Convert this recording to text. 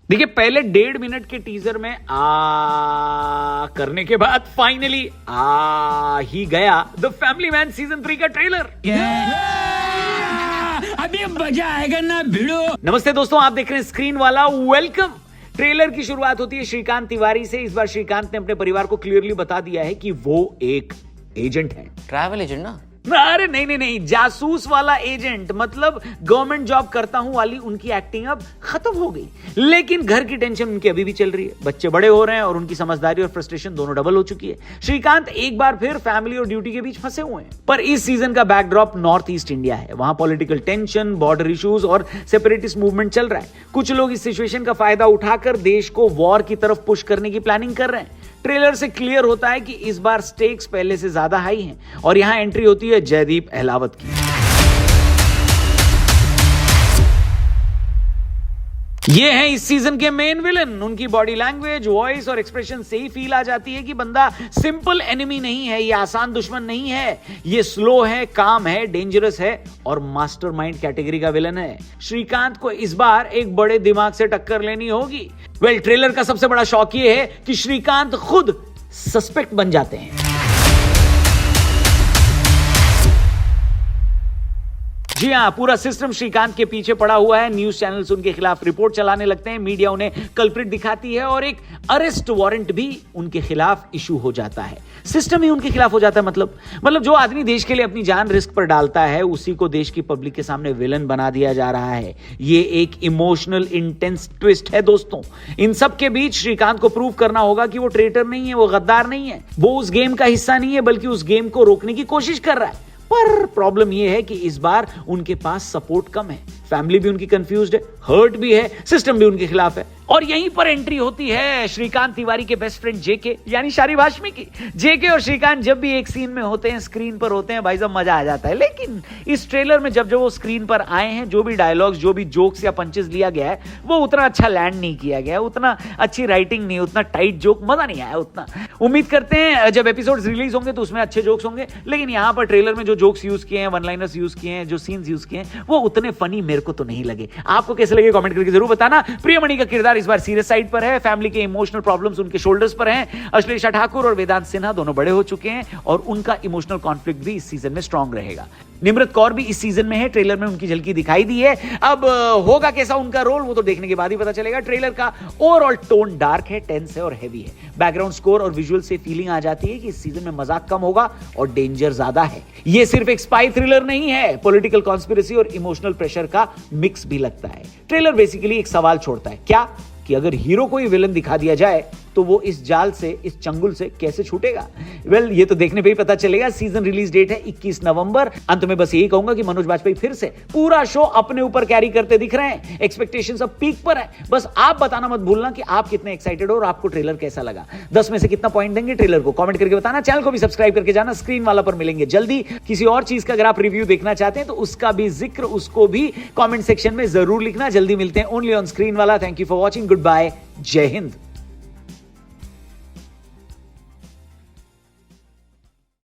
देखिए पहले 1.5 मिनट के टीजर में करने के बाद फाइनली ही गया द फैमिली मैन सीजन 3 का ट्रेलर। अभी मजा आएगा ना भिड़ो। नमस्ते दोस्तों, आप देख रहे हैं स्क्रीन वाला। वेलकम। ट्रेलर की शुरुआत होती है श्रीकांत तिवारी से। इस बार श्रीकांत ने अपने परिवार को क्लियरली बता दिया है कि वो एक एजेंट है। ट्रैवल एजेंट ना? अरे नहीं, जासूस वाला एजेंट, मतलब गवर्नमेंट जॉब करता हूं वाली उनकी एक्टिंग अब खत्म हो गई। लेकिन घर की टेंशन उनकी अभी भी चल रही है। बच्चे बड़े हो रहे हैं और उनकी समझदारी और फ्रस्ट्रेशन दोनों डबल हो चुकी है। श्रीकांत एक बार फिर फैमिली और ड्यूटी के बीच फंसे हुए हैं। पर इस सीजन का बैकड्रॉप नॉर्थ ईस्ट इंडिया है। वहां पॉलिटिकल टेंशन, बॉर्डर इश्यूज और सेपरेटिस्ट मूवमेंट चल रहा है। कुछ लोग इस सिचुएशन का फायदा उठाकर देश को वॉर की तरफ पुश करने की प्लानिंग कर रहे हैं। ट्रेलर से क्लियर होता है कि इस बार स्टेक्स पहले से ज्यादा हाई हैं और यहां एंट्री होती है जयदीप अहलावत की। ये हैं इस सीजन के मेन विलन। उनकी बॉडी लैंग्वेज, वॉइस और एक्सप्रेशन से ही फील आ जाती है कि बंदा सिंपल एनिमी नहीं है, ये आसान दुश्मन नहीं है। ये स्लो है, काम है, डेंजरस है और मास्टरमाइंड कैटेगरी का विलन है। श्रीकांत को इस बार एक बड़े दिमाग से टक्कर लेनी होगी। ट्रेलर का सबसे बड़ा शौक ये है कि श्रीकांत खुद सस्पेक्ट बन जाते हैं। जी हां, पूरा सिस्टम श्रीकांत के पीछे पड़ा हुआ है। न्यूज चैनल्स उनके खिलाफ रिपोर्ट चलाने लगते हैं, मीडिया उन्हें कल्प्रिट दिखाती है और एक अरेस्ट वारंट भी उनके खिलाफ इशू हो जाता है। सिस्टम ही उनके खिलाफ हो जाता है। मतलब जो आदमी देश के लिए अपनी जान रिस्क पर डालता है उसी को देश की पब्लिक के सामने विलन बना दिया जा रहा है। ये एक इमोशनल इंटेंस ट्विस्ट है दोस्तों। इन सब के बीच श्रीकांत को प्रूव करना होगा कि वो ट्रेटर नहीं है, वो गद्दार नहीं है, वो उस गेम का हिस्सा नहीं है, बल्कि उस गेम को रोकने की कोशिश कर रहा है। पर प्रॉब्लम यह है कि इस बार उनके पास सपोर्ट कम है। फैमिली भी उनकी कंफ्यूज्ड है, हर्ट भी है, सिस्टम भी उनके खिलाफ है। और यहीं पर एंट्री होती है श्रीकांत तिवारी के बेस्ट फ्रेंड जेके यानी शारिब हाशमी की। जेके और श्रीकांत जब भी एक सीन में होते हैं, स्क्रीन पर होते हैं, भाई साहब मजा आ जाता है। लेकिन इस ट्रेलर में जब वो स्क्रीन पर आए हैं, जो भी डायलॉग्स, जो भी जोक्स या पंचेस लिया गया है, वो उतना अच्छा लैंड नहीं किया गया, उतना अच्छी राइटिंग नहीं, उतना टाइट जोक मजा नहीं आया उतना। उम्मीद करते हैं जब एपिसोड रिलीज होंगे तो उसमें अच्छे जोक्स होंगे। लेकिन यहां पर ट्रेलर में जो जोक्स यूज किए हैं, वन लाइनर्स यूज किए हैं, जो सीन्स यूज किए हैं, वो उतने फनी मेरे को तो नहीं लगे। आपको कैसे लगे कमेंट करके जरूर बताना। प्रियमणि का किरदार इस बार सीरियस साइड पर है। फैमिली के इमोशनल प्रॉब्लम्स उनके शोल्डर्स पर हैं। अश्लेषा ठाकुर और वेदांत सिन्हा दोनों बड़े हो चुके हैं और उनका इमोशनल कॉन्फ्लिक्ट भी इस सीजन में स्ट्रांग रहेगा। निम्रत कौर भी इस सीजन में है। ट्रेलर में उनकी झलकी दिखाई दी है। अब होगा कैसा उनका रोल, वो तो देखने के बाद ही पता चलेगा। ट्रेलर का ओवरऑल टोन डार्क है, टेंस है और हेवी है। बैकग्राउंड स्कोर और विजुअल से फीलिंग आ जाती है कि इस सीजन में मजाक कम होगा और डेंजर ज्यादा है। ये सिर्फ एक स्पाई थ्रिलर नहीं है, पॉलिटिकल कॉन्स्पिरेसी और इमोशनल प्रेशर का मिक्स भी लगता है। ट्रेलर बेसिकली एक सवाल छोड़ता है, क्या कि अगर हीरो को ही विलन दिखा दिया जाए तो वो इस जाल से, इस चंगुल से कैसे छूटेगा। ये तो देखने पे ही पता चलेगा। सीजन रिलीज डेट है 21 नवंबर। अंत में बस यही कहूंगा कि मनोज बाजपेयी फिर से पूरा शो अपने ऊपर कैरी करते दिख रहे हैं। एक्सपेक्टेशंस अब पीक पर है। बस आप बताना मत भूलना कि आप कितने एक्साइटेड हो और आपको ट्रेलर कैसा लगा। 10 में से कितना पॉइंट देंगे ट्रेलर को, कमेंट करके बताना। चैनल को भी सब्सक्राइब करके जाना। स्क्रीन वाला पर मिलेंगे जल्दी। किसी और चीज का अगर आप रिव्यू देखना चाहते हैं तो उसका भी जिक्र, उसको भी कॉमेंट सेक्शन में जरूर लिखना। जल्दी मिलते हैं ओनली ऑन स्क्रीन वाला। Thank you for watching. Goodbye. जय हिंद।